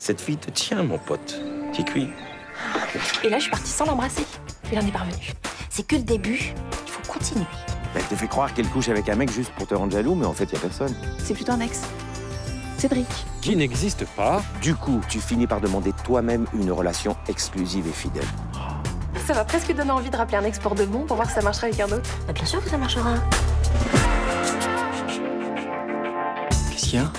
Cette fille te tient, mon pote. T'y cuis. Et là, je suis partie sans l'embrasser. Il en est parvenu. C'est que le début. Il faut continuer. Elle te fait croire qu'elle couche avec un mec juste pour te rendre jaloux, mais en fait, y a personne. C'est plutôt un ex. Cédric. Qui n'existe pas. Du coup, tu finis par demander toi-même une relation exclusive et fidèle. Ça va presque donner envie de rappeler un ex pour de bon pour voir si ça marchera avec un autre. Bah, bien sûr que ça marchera. Qu'est-ce qu'il y a?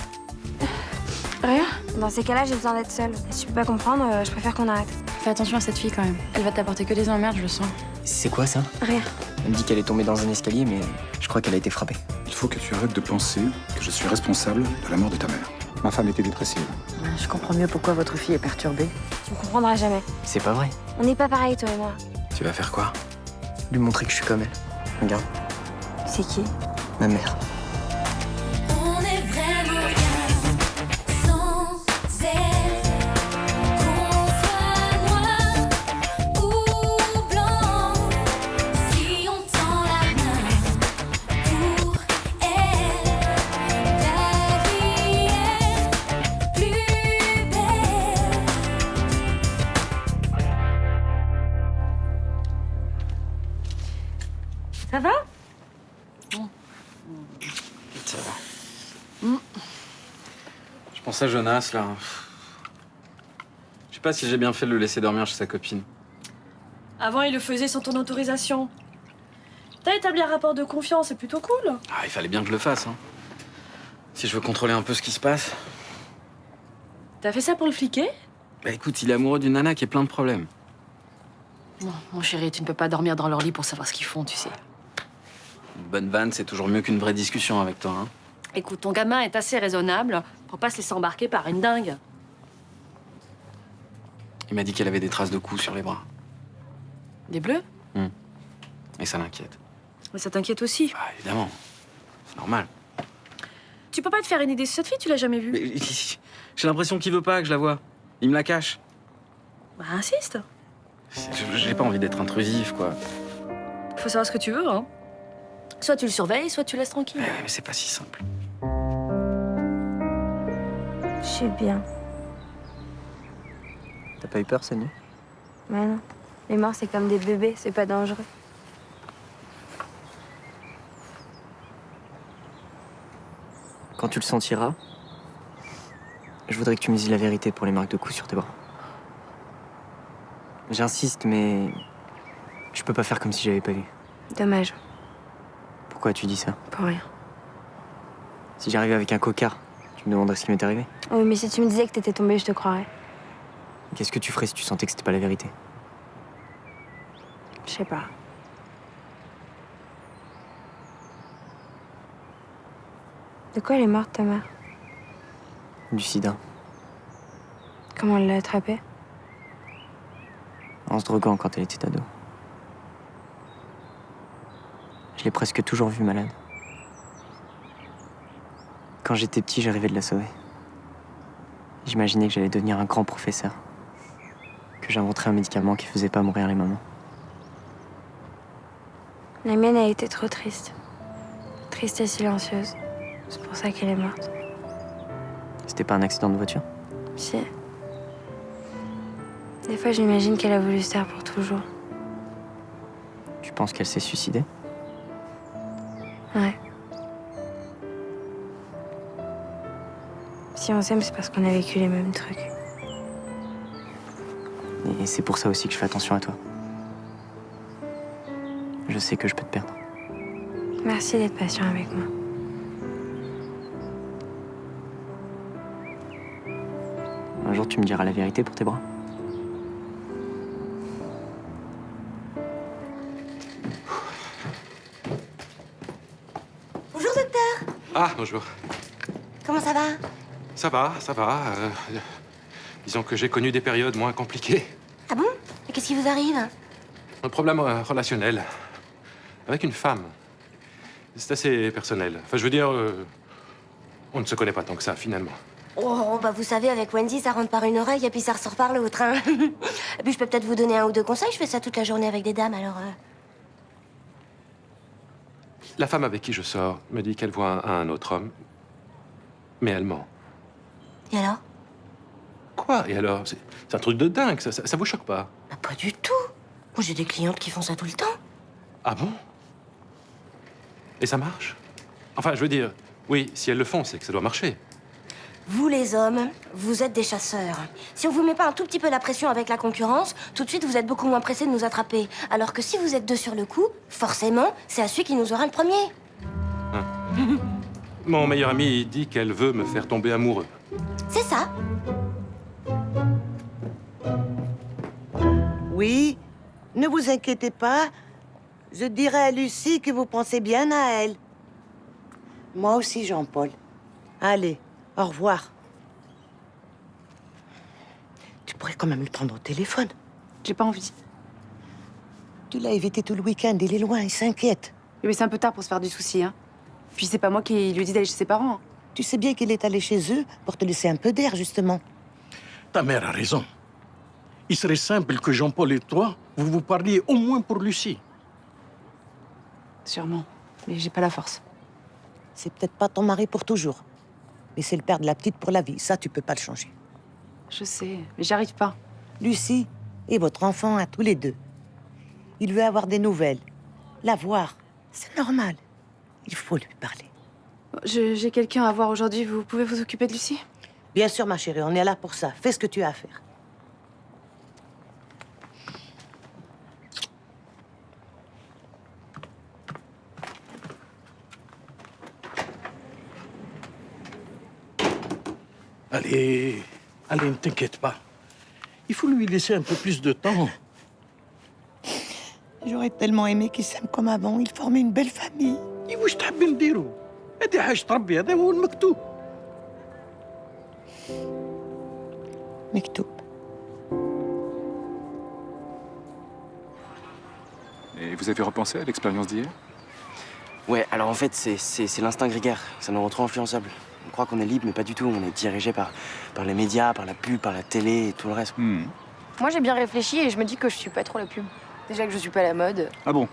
Rien. Dans ces cas-là, j'ai besoin d'être seule. Si tu peux pas comprendre, je préfère qu'on arrête. Fais attention à cette fille quand même. Elle va t'apporter que des emmerdes, je le sens. C'est quoi ça? Rien. Elle me dit qu'elle est tombée dans un escalier, mais je crois qu'elle a été frappée. Il faut que tu arrêtes de penser que je suis responsable de la mort de ta mère. Ma femme était dépressive. Je comprends mieux pourquoi votre fille est perturbée. Tu me comprendras jamais. C'est pas vrai. On n'est pas pareil, toi et moi. Tu vas faire quoi? Lui montrer que je suis comme elle. Regarde, C'est qui? ma mère. On est vraiment bien sans elle. Qu'on soit noir ou blanc, si on tend la main pour elle, la vie est plus belle. Ça va? Ça va. Je pense à Jonas, là. Je sais pas si j'ai bien fait de le laisser dormir chez sa copine. Avant, il le faisait sans ton autorisation. T'as établi un rapport de confiance, c'est plutôt cool. Ah, il fallait bien que je le fasse, hein. Si je veux contrôler un peu ce qui se passe. T'as fait ça pour le fliquer? Bah écoute, il est amoureux d'une nana qui a plein de problèmes. Non, mon chéri, tu ne peux pas dormir dans leur lit pour savoir ce qu'ils font, tu sais. Une bonne vanne, c'est toujours mieux qu'une vraie discussion avec toi, hein. Écoute, ton gamin est assez raisonnable pour pas se laisser embarquer par une dingue. Il m'a dit qu'elle avait des traces de coups sur les bras. Des bleus? Et ça l'inquiète. Mais ça t'inquiète aussi. Bah évidemment. C'est normal. Tu peux pas te faire une idée sur cette fille, tu l'as jamais vue. Mais j'ai l'impression qu'il veut pas que je la voie. Il me la cache. Bah, insiste. J'ai pas envie d'être intrusif, quoi. Faut savoir ce que tu veux, hein. Soit tu le surveilles, soit tu laisses tranquille. Mais c'est pas si simple. Je suis bien. T'as pas eu peur cette nuit? Mais non. Les morts, c'est comme des bébés, c'est pas dangereux. Quand tu le sentiras, je voudrais que tu me dises la vérité pour les marques de coups sur tes bras. J'insiste, mais je peux pas faire comme si j'avais pas vu. Dommage. Pourquoi tu dis ça? Pour rien. Si j'arrivais avec un cocard, tu me demanderais ce qui m'est arrivé. Oui, mais si tu me disais que t'étais tombée, je te croirais. Qu'est-ce que tu ferais si tu sentais que c'était pas la vérité? Je sais pas. De quoi elle est morte, ta mère? Du sida. Comment elle l'a attrapée? En se droguant quand elle était ado. Je l'ai presque toujours vue malade. Quand j'étais petit, j'ai rêvé de la sauver. J'imaginais que j'allais devenir un grand professeur. Que j'inventerais un médicament qui faisait pas mourir les mamans. La mienne a été trop triste. Triste et silencieuse. C'est pour ça qu'elle est morte. C'était pas un accident de voiture? Si. Des fois, j'imagine qu'elle a voulu se taire pour toujours. Tu penses qu'elle s'est suicidée? Ouais. Si on s'aime, c'est parce qu'on a vécu les mêmes trucs. Et c'est pour ça aussi que je fais attention à toi. Je sais que je peux te perdre. Merci d'être patient avec moi. Un jour, tu me diras la vérité pour tes bras. Bonjour docteur. Ah, bonjour. Comment ça va? Ça va, ça va. Disons que j'ai connu des périodes moins compliquées. Ah bon? Et qu'est-ce qui vous arrive? Un problème relationnel. Avec une femme. C'est assez personnel. Enfin, je veux dire, on ne se connaît pas tant que ça, finalement. Oh, bah vous savez, avec Wendy, ça rentre par une oreille et puis ça ressort par l'autre, hein. Et puis je peux peut-être vous donner un ou deux conseils, je fais ça toute la journée avec des dames, alors... La femme avec qui je sors me dit qu'elle voit un autre homme, mais elle ment. Et alors? Quoi? Et alors? C'est un truc de dingue, ça vous choque pas? Bah, pas du tout. Moi, j'ai des clientes qui font ça tout le temps. Ah bon? Et ça marche? Enfin, je veux dire, oui, si elles le font, c'est que ça doit marcher. Vous, les hommes, vous êtes des chasseurs. Si on vous met pas un tout petit peu la pression avec la concurrence, tout de suite, vous êtes beaucoup moins pressés de nous attraper. Alors que si vous êtes deux sur le coup, forcément, c'est à celui qui nous aura le premier. Mon meilleur ami dit qu'elle veut me faire tomber amoureux. C'est ça. Oui, ne vous inquiétez pas. Je dirai à Lucie que vous pensez bien à elle. Moi aussi, Jean-Paul. Allez, au revoir. Tu pourrais quand même le prendre au téléphone. J'ai pas envie. Tu l'as évité tout le week-end, il est loin, il s'inquiète. Mais c'est un peu tard pour se faire du souci, hein. Puis c'est pas moi qui lui dis d'aller chez ses parents. Hein. Tu sais bien qu'il est allé chez eux pour te laisser un peu d'air, justement. Ta mère a raison. Il serait simple que Jean-Paul et toi, vous vous parliez au moins pour Lucie. Sûrement. Mais j'ai pas la force. C'est peut-être pas ton mari pour toujours. Mais c'est le père de la petite pour la vie. Ça, tu peux pas le changer. Je sais, mais j'y arrive pas. Lucie et votre enfant à tous les deux. Il veut avoir des nouvelles. La voir. C'est normal. Il faut lui parler. J'ai quelqu'un à voir aujourd'hui. Vous pouvez vous occuper de Lucie? Bien sûr, ma chérie, on est là pour ça. Fais ce que tu as à faire. Allez, ne t'inquiète pas. Il faut lui laisser un peu plus de temps. J'aurais tellement aimé qu'ils s'aiment comme avant. Ils formaient une belle famille. واش تحبي نديرو؟ هذه حاجة ربي، هذا هو المكتوب. مكتوب. Et vous avez repensé à l'expérience d'hier? Ouais, alors en fait, c'est l'instinct grégaire. Ça nous rend trop influençables. On croit qu'on est libre, mais pas du tout. On est dirigé par les médias, par la pub, par la télé et tout le reste. Moi, j'ai bien réfléchi et je me dis que je suis pas trop la pub. Déjà que je suis pas la mode. Ah bon?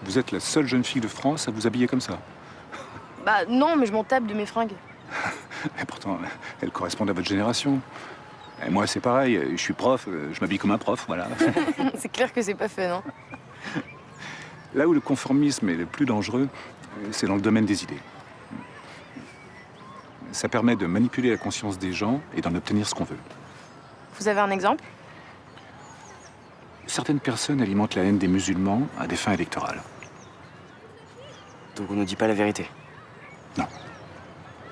Vous êtes la seule jeune fille de France à vous habiller comme ça? Bah non, mais je m'en tape de mes fringues. Et pourtant, elles correspondent à votre génération. Et moi, c'est pareil. Je suis prof, je m'habille comme un prof, voilà. C'est clair que c'est pas fun, hein. Là où le conformisme est le plus dangereux, c'est dans le domaine des idées. Ça permet de manipuler la conscience des gens et d'en obtenir ce qu'on veut. Vous avez un exemple? Certaines personnes alimentent la haine des musulmans à des fins électorales. Donc on nous dit pas la vérité. Non.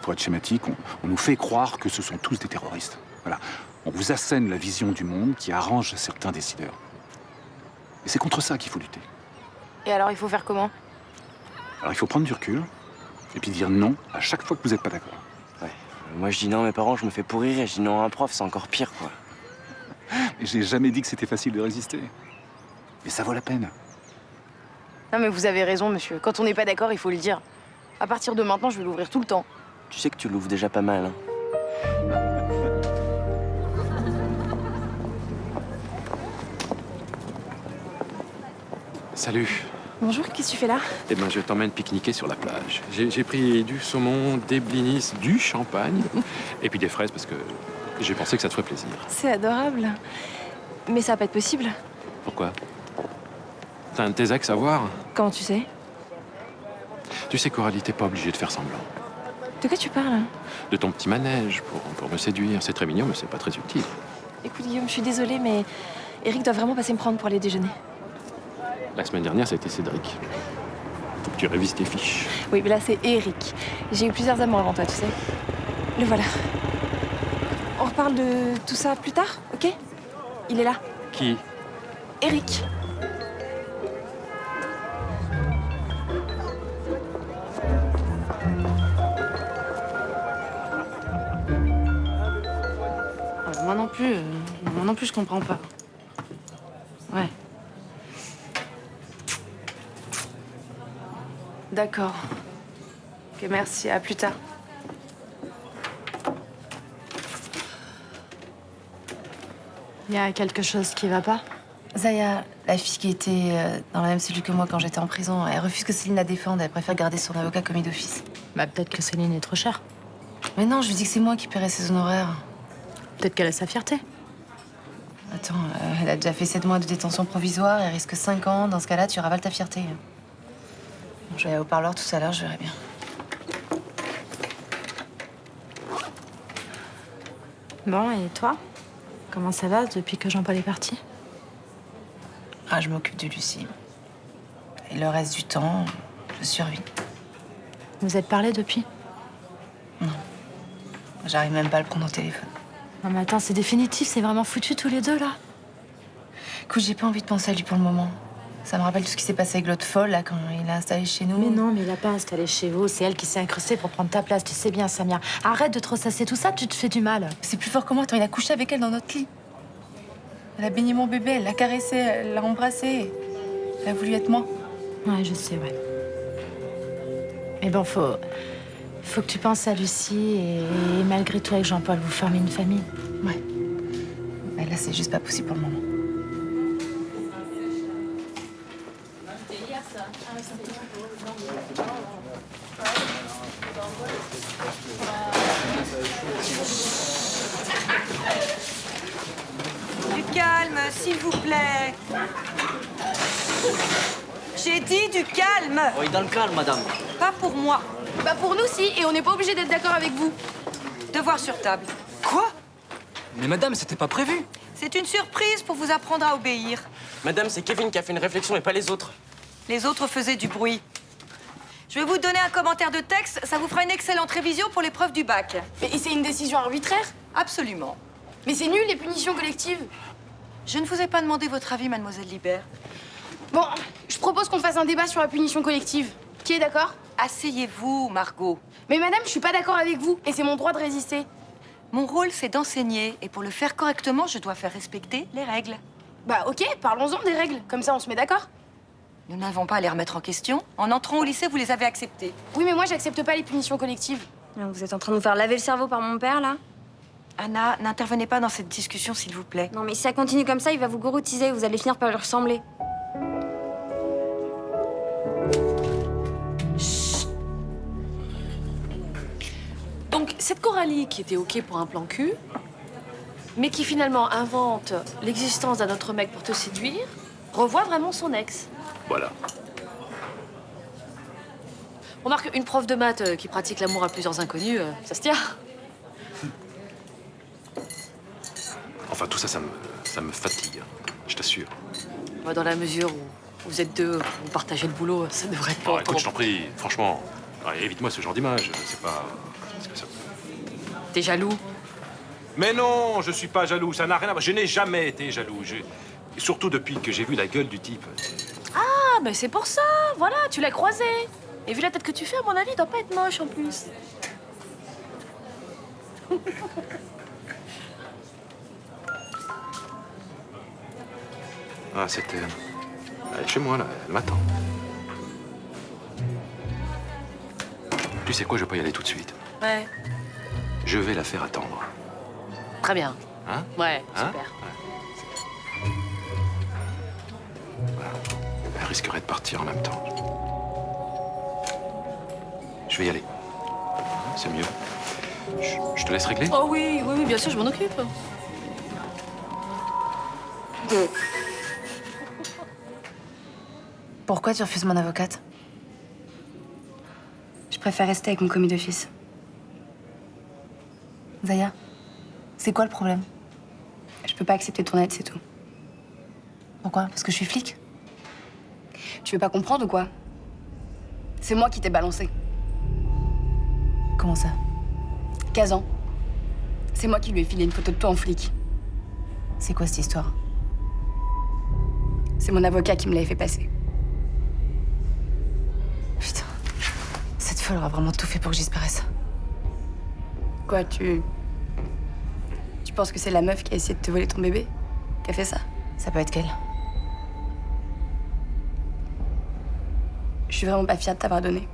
Pour être schématique, on nous fait croire que ce sont tous des terroristes. Voilà. On vous assène la vision du monde qui arrange certains décideurs. Et c'est contre ça qu'il faut lutter. Et alors, il faut faire comment? Alors il faut prendre du recul et puis dire non à chaque fois que vous n'êtes pas d'accord. Ouais. Moi, je dis non à mes parents, je me fais pourrir, et je dis non à un prof, c'est encore pire, quoi. Et j'ai jamais dit que c'était facile de résister. Mais ça vaut la peine. Non, mais vous avez raison, monsieur. Quand on n'est pas d'accord, il faut le dire. À partir de maintenant, je vais l'ouvrir tout le temps. Tu sais que tu l'ouvres déjà pas mal, hein. Salut. Bonjour, qu'est-ce que tu fais là? Eh ben, je t'emmène pique-niquer sur la plage. J'ai pris du saumon, des blinis, du champagne et puis des fraises parce que j'ai pensé que ça te ferait plaisir. C'est adorable. Mais ça va pas être possible. Pourquoi? T'as un de tes ex à voir? Comment tu sais? Tu sais, Coralie, t'es pas obligée de faire semblant. De quoi tu parles? De ton petit manège pour me séduire. C'est très mignon, mais c'est pas très utile. Écoute, Guillaume, je suis désolée, mais Eric doit vraiment passer me prendre pour aller déjeuner. La semaine dernière, ça a été Cédric. Faut que tu révises tes fiches. Oui, mais là, c'est Eric. J'ai eu plusieurs amants avant toi, tu sais. Le voilà. On reparle de tout ça plus tard, ok? Il est là. Qui? Eric. Moi non plus, je comprends pas. Ouais. D'accord. Ok, merci. À plus tard. Il y a quelque chose qui va pas? Zaya, la fille qui était dans la même cellule que moi quand j'étais en prison, elle refuse que Céline la défende. Elle préfère garder son avocat commis d'office. Bah, peut-être que Céline est trop chère. Mais non, je lui dis que c'est moi qui paierai ses honoraires. Peut-être qu'elle a sa fierté. Attends, elle a déjà fait 7 mois de détention provisoire, elle risque 5 ans. Dans ce cas-là, tu ravales ta fierté. Bon, je vais aller au parloir tout à l'heure, je verrai bien. Bon, et toi? Comment ça va depuis que Jean-Paul est parti? Ah, je m'occupe de Lucie. Et le reste du temps, je survis. Vous êtes parlé depuis? Non. J'arrive même pas à le prendre au téléphone. Non mais attends, c'est définitif, c'est vraiment foutu tous les deux, là? Écoute, j'ai pas envie de penser à lui pour le moment. Ça me rappelle tout ce qui s'est passé avec l'autre folle, là, quand il a installé chez nous. Mais non, mais il a pas installé chez vous. C'est elle qui s'est incrustée pour prendre ta place. Tu sais bien, Samia. Arrête de te ressasser tout ça, tu te fais du mal. C'est plus fort que moi. Attends, il a couché avec elle dans notre lit. Elle a baigné mon bébé, elle l'a caressé, elle l'a embrassé. Elle a voulu être moi. Ouais, je sais, ouais. Mais bon, faut que tu penses à Lucie et malgré tout, avec Jean-Paul, vous formez une famille. Ouais. Mais là, c'est juste pas possible pour le moment. Du calme, s'il vous plaît. J'ai dit du calme. Oui, dans le calme, madame. Pas pour moi. Bah pour nous, si, et on n'est pas obligé d'être d'accord avec vous. Devoir sur table. Quoi? Mais madame, c'était pas prévu. C'est une surprise pour vous apprendre à obéir. Madame, c'est Kevin qui a fait une réflexion et pas les autres. Les autres faisaient du bruit. Je vais vous donner un commentaire de texte, ça vous fera une excellente révision pour l'épreuve du bac. Et c'est une décision arbitraire? Absolument. Mais c'est nul, les punitions collectives. Je ne vous ai pas demandé votre avis, mademoiselle Libert. Bon, je propose qu'on fasse un débat sur la punition collective. Qui est d'accord? Asseyez-vous, Margot. Mais madame, je suis pas d'accord avec vous, et c'est mon droit de résister. Mon rôle, c'est d'enseigner, et pour le faire correctement, je dois faire respecter les règles. Bah ok, parlons-en des règles, comme ça on se met d'accord. Nous n'avons pas à les remettre en question. En entrant au lycée, vous les avez acceptées. Oui, mais moi, j'accepte pas les punitions collectives. Vous êtes en train de nous faire laver le cerveau par mon père, là? Anna, n'intervenez pas dans cette discussion, s'il vous plaît. Non, mais si ça continue comme ça, il va vous goroutiser. Vous allez finir par lui ressembler. Donc, cette Coralie qui était OK pour un plan cul, mais qui finalement invente l'existence d'un autre mec pour te séduire, revoit vraiment son ex. Voilà. Remarque, une prof de maths qui pratique l'amour à plusieurs inconnus, ça se tient. Enfin, tout ça, ça me fatigue, hein, je t'assure. Moi, dans la mesure où vous êtes deux, vous partagez le boulot, ça devrait être pas Écoute, je t'en prie, franchement, allez, évite-moi ce genre d'image, c'est pas... T'es jaloux? Mais non, je suis pas jaloux, ça n'a rien à voir. Je n'ai jamais été jaloux, surtout depuis que j'ai vu la gueule du type. Ah, mais c'est pour ça, voilà, tu l'as croisé. Et vu la tête que tu fais, à mon avis, il doit pas être moche en plus. Ah, c'était... Elle est chez moi, là, elle m'attend. Tu sais quoi, je vais pas y aller tout de suite. Ouais. Je vais la faire attendre. Très bien. Hein? Ouais, Hein? super. Voilà. Elle risquerait de partir en même temps. Je vais y aller. C'est mieux. Je te laisse régler? Oh oui, oui, oui, bien sûr, je m'en occupe. Pourquoi tu refuses mon avocate? Je préfère rester avec mon commis d'office. Zaya, c'est quoi le problème? Je peux pas accepter ton aide, c'est tout. Pourquoi? Parce que je suis flic? Tu veux pas comprendre ou quoi? C'est moi qui t'ai balancé. Comment ça? Kazan. C'est moi qui lui ai filé une photo de toi en flic. C'est quoi cette histoire? C'est mon avocat qui me l'avait fait passer. Putain, cette folle aura vraiment tout fait pour que je disparaisse. Quoi, tu penses que c'est la meuf qui a essayé de te voler ton bébé qui a fait ça? Ça peut être qu'elle. Je suis vraiment pas fière de t'avoir donné.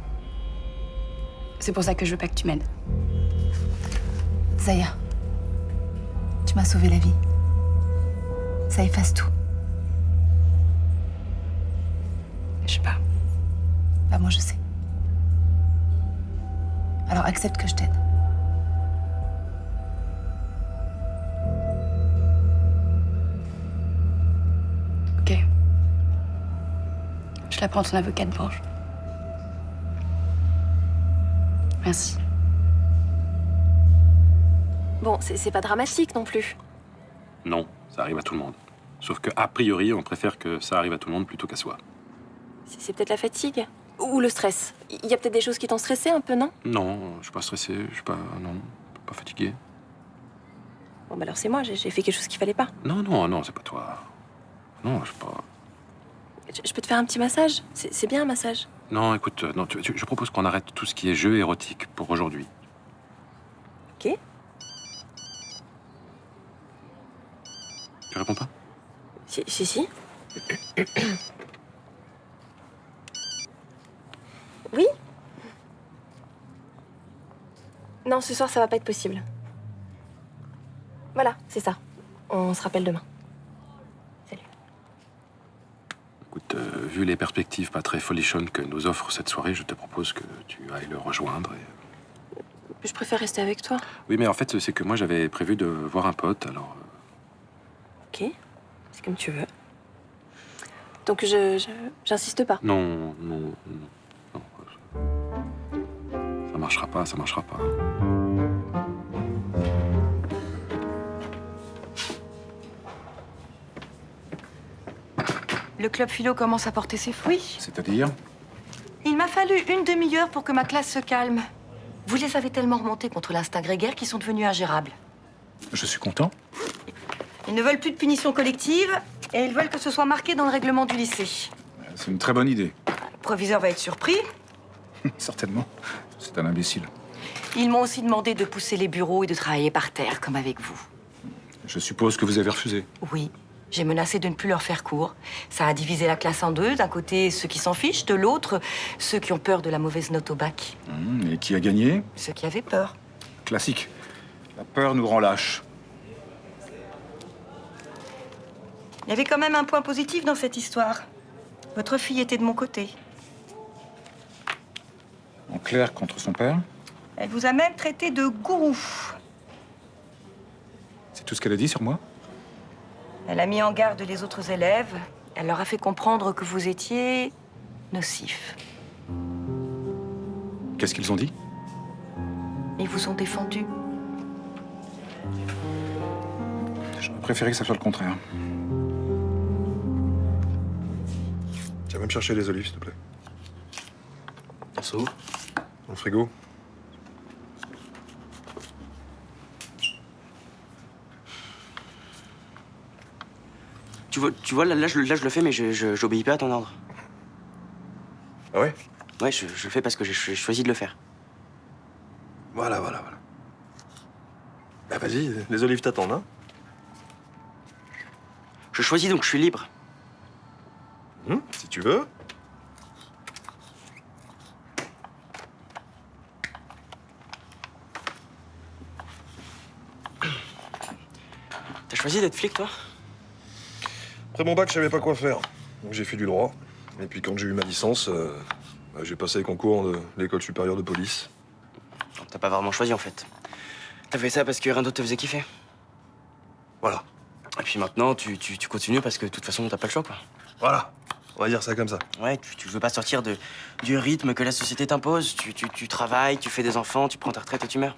C'est pour ça que je veux pas que tu m'aides. Zaya, tu m'as sauvé la vie. Ça efface tout. Je sais pas. Bah moi je sais. Alors accepte que je t'aide. Je la prends, ton avocat de branche. Merci. Bon, c'est pas dramatique non plus. Non, ça arrive à tout le monde. Sauf que, a priori, on préfère que ça arrive à tout le monde plutôt qu'à soi. C'est peut-être la fatigue. Ou le stress. Il y a peut-être des choses qui t'ont stressé un peu, non? Non, je suis pas stressé, je suis pas... Non, pas fatigué. Bon, bah alors c'est moi, j'ai fait quelque chose qu'il fallait pas. Non, c'est pas toi. Non, je sais pas... Je peux te faire un petit massage? C'est bien un massage. Non, écoute, non, je propose qu'on arrête tout ce qui est jeu érotique pour aujourd'hui. Ok. Tu réponds pas? Si. Oui? Non, ce soir, ça va pas être possible. Voilà, c'est ça. On se rappelle demain. Écoute, vu les perspectives pas très folichonnes que nous offre cette soirée, je te propose que tu ailles le rejoindre et... Je préfère rester avec toi. Oui, mais en fait, c'est que moi, j'avais prévu de voir un pote, alors... Ok, c'est comme tu veux. Donc, j'insiste pas. Non. Ça marchera pas. Le club philo commence à porter ses fruits. C'est-à-dire? Il m'a fallu une demi-heure pour que ma classe se calme. Vous les avez tellement remontés contre l'instinct grégaire qu'ils sont devenus ingérables. Je suis content. Ils ne veulent plus de punition collective et ils veulent que ce soit marqué dans le règlement du lycée. C'est une très bonne idée. Le proviseur va être surpris. Certainement. C'est un imbécile. Ils m'ont aussi demandé de pousser les bureaux et de travailler par terre, comme avec vous. Je suppose que vous avez refusé. Oui. J'ai menacé de ne plus leur faire cours. Ça a divisé la classe en deux. D'un côté, ceux qui s'en fichent. De l'autre, ceux qui ont peur de la mauvaise note au bac. Et qui a gagné? Ceux qui avaient peur. Classique. La peur nous rend lâches. Il y avait quand même un point positif dans cette histoire. Votre fille était de mon côté. En clair, contre son père? Elle vous a même traité de gourou. C'est tout ce qu'elle a dit sur moi? Elle a mis en garde les autres élèves. Elle leur a fait comprendre que vous étiez nocif. Qu'est-ce qu'ils ont dit? Ils vous ont défendu. J'aurais préféré que ça soit le contraire. Tu vas même chercher les olives, s'il te plaît. Elles sont où? Dans le frigo. Tu vois, là, je le fais, mais j'obéis pas à ton ordre. Ah ouais? Ouais, je le fais parce que j'ai choisi de le faire. Voilà. Bah vas-y, les olives t'attendent, hein? Je choisis donc je suis libre. Si tu veux. T'as choisi d'être flic, toi? Après mon bac, je savais pas quoi faire. Donc j'ai fait du droit. Et puis quand j'ai eu ma licence, j'ai passé les concours de l'école supérieure de police. T'as pas vraiment choisi, en fait. T'as fait ça parce que rien d'autre te faisait kiffer. Voilà. Et puis maintenant, tu continues parce que de toute façon, t'as pas le choix, quoi. Voilà. On va dire ça comme ça. Ouais, tu veux pas sortir du rythme que la société t'impose. Tu travailles, tu fais des enfants, tu prends ta retraite et tu meurs.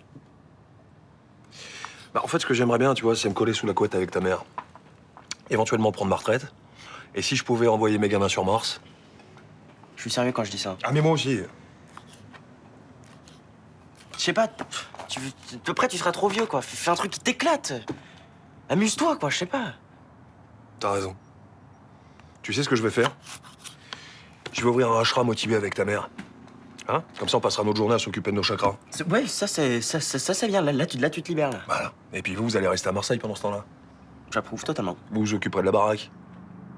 Bah, en fait, ce que j'aimerais bien, tu vois, c'est me coller sous la couette avec ta mère. Éventuellement prendre ma retraite. Et si je pouvais envoyer mes gamins sur Mars. Je suis sérieux quand je dis ça. Ah, mais moi aussi. Je sais pas, après tu seras trop vieux, quoi. Fais un truc qui t'éclate. Amuse-toi, quoi, je sais pas. T'as raison. Tu sais ce que je vais faire? Je vais ouvrir un ashram motivé avec ta mère. Hein? Comme ça, on passera notre journée à s'occuper de nos chakras. Ouais, ça c'est bien. Là, tu te libères, là. Voilà. Et puis vous allez rester à Marseille pendant ce temps-là. J'approuve totalement. Vous vous occuperez de la baraque.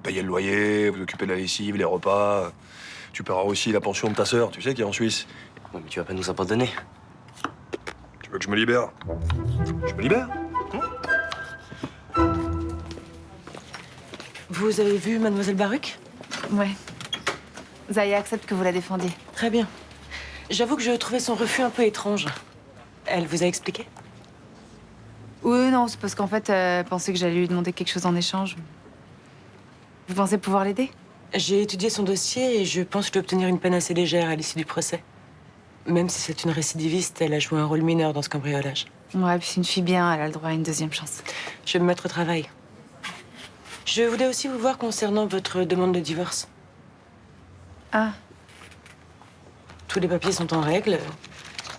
Payez le loyer, vous occupez de la lessive, les repas. Tu paieras aussi la pension de ta sœur, tu sais, qui est en Suisse. Ouais, mais tu vas pas nous abandonner. Tu veux que je me libère? Je me libère. Vous avez vu Mademoiselle Baruch? Ouais. Zaya accepte que vous la défendiez. Très bien. J'avoue que je trouvais son refus un peu étrange. Elle vous a expliqué? Oui, non, c'est parce qu'en fait, elle pensait que j'allais lui demander quelque chose en échange. Vous pensez pouvoir l'aider? J'ai étudié son dossier et je pense que je peux obtenir une peine assez légère à l'issue du procès. Même si c'est une récidiviste, elle a joué un rôle mineur dans ce cambriolage. Ouais, puis c'est une fille bien, elle a le droit à une deuxième chance. Je vais me mettre au travail. Je voulais aussi vous voir concernant votre demande de divorce. Ah. Tous les papiers sont en règle.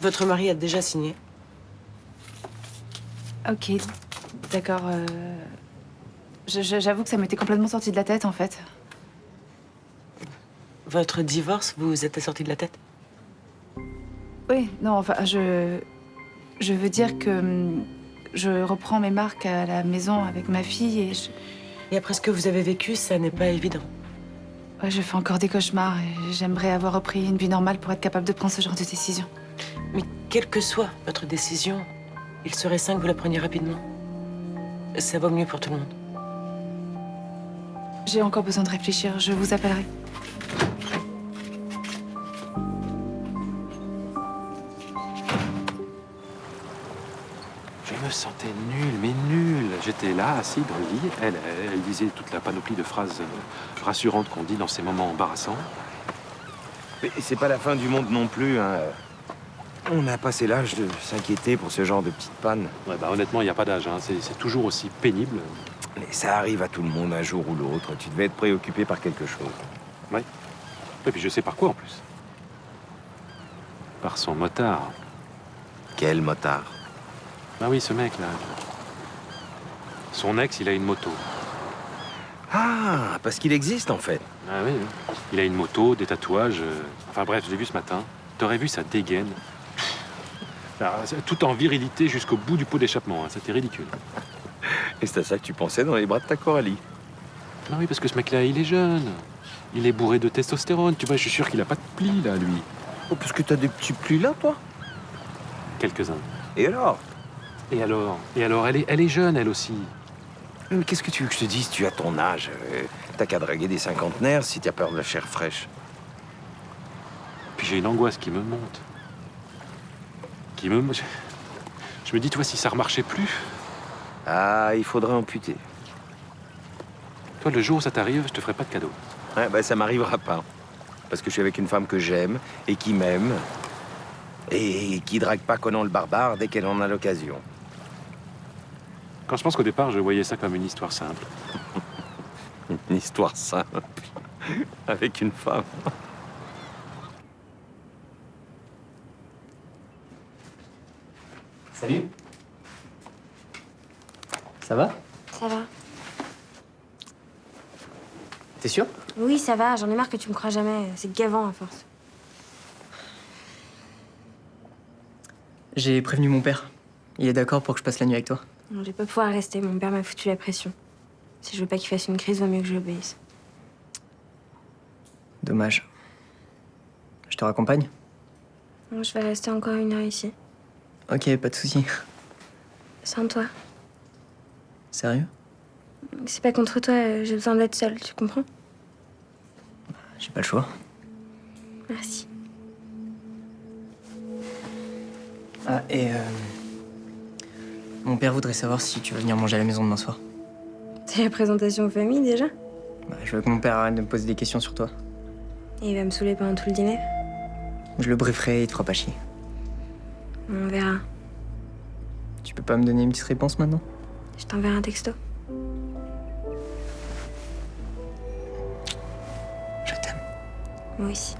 Votre mari a déjà signé. Ok, d'accord. J'avoue que ça m'était complètement sorti de la tête, en fait. Votre divorce vous êtes sorti de la tête? Oui, non, enfin, je veux dire que je reprends mes marques à la maison avec ma fille et Et après ce que vous avez vécu, ça n'est pas évident. Ouais, je fais encore des cauchemars et j'aimerais avoir repris une vie normale pour être capable de prendre ce genre de décision. Mais quelle que soit votre décision, il serait sain que vous la preniez rapidement. Ça vaut mieux pour tout le monde. J'ai encore besoin de réfléchir, je vous appellerai. Je me sentais nul, mais nul. J'étais là, assis dans le lit. Elle disait toute la panoplie de phrases rassurantes qu'on dit dans ces moments embarrassants. Mais c'est pas la fin du monde non plus, hein. On a passé l'âge de s'inquiéter pour ce genre de petites pannes. Ouais, bah, honnêtement, il n'y a pas d'âge. Hein. C'est toujours aussi pénible. Mais ça arrive à tout le monde un jour ou l'autre. Tu devais être préoccupé par quelque chose. Oui. Et puis je sais par quoi en plus. Par son motard. Quel motard? Bah oui, ce mec-là. Son ex, il a une moto. Ah, parce qu'il existe en fait. Ah oui, oui. Il a une moto, des tatouages. Enfin bref, je l'ai vu ce matin. T'aurais vu sa dégaine. Alors, tout en virilité jusqu'au bout du pot d'échappement. Hein. C'était ridicule. Et c'est à ça que tu pensais dans les bras de ta Coralie? Ah oui, parce que ce mec-là, il est jeune. Il est bourré de testostérone. Tu vois, je suis sûr qu'il a pas de plis, là, lui. Oh, parce que t'as des petits plis là, toi? Quelques-uns. Et alors? Et alors? Et alors, elle est jeune, elle aussi. Mais qu'est-ce que tu veux que je te dise? Tu as ton âge. T'as qu'à draguer des cinquantenaires si t'as peur de la chair fraîche. Puis j'ai une angoisse qui me monte. Je me dis, toi, si ça remarchait plus... Ah, il faudrait amputer. Toi, le jour où ça t'arrive, je te ferai pas de cadeau. Ouais, bah ça m'arrivera pas. Parce que je suis avec une femme que j'aime et qui m'aime. Et qui drague pas Conan le barbare dès qu'elle en a l'occasion. Quand je pense qu'au départ, je voyais ça comme une histoire simple. Une histoire simple. Avec une femme. Salut. Ça va? Ça va. T'es sûr? Oui, ça va. J'en ai marre que tu me crois jamais. C'est gavant à force. J'ai prévenu mon père. Il est d'accord pour que je passe la nuit avec toi. Non, je vais pas pouvoir rester. Mon père m'a foutu la pression. Si je veux pas qu'il fasse une crise, vaut mieux que je l'obéisse. Dommage. Je te raccompagne? Non, je vais rester encore 1 heure ici. Ok, pas de souci. Sans toi. Sérieux? C'est pas contre toi, j'ai besoin d'être seule, tu comprends? J'ai pas le choix. Merci. Ah, et mon père voudrait savoir si tu veux venir manger à la maison demain soir. C'est la présentation aux familles déjà? Bah, je veux que mon père arrête de me poser des questions sur toi. Et il va me saouler pendant tout le dîner? Je le brieferai et il te fera pas chier. On verra. Tu peux pas me donner une petite réponse maintenant? Je t'enverrai un texto. Je t'aime. Moi aussi.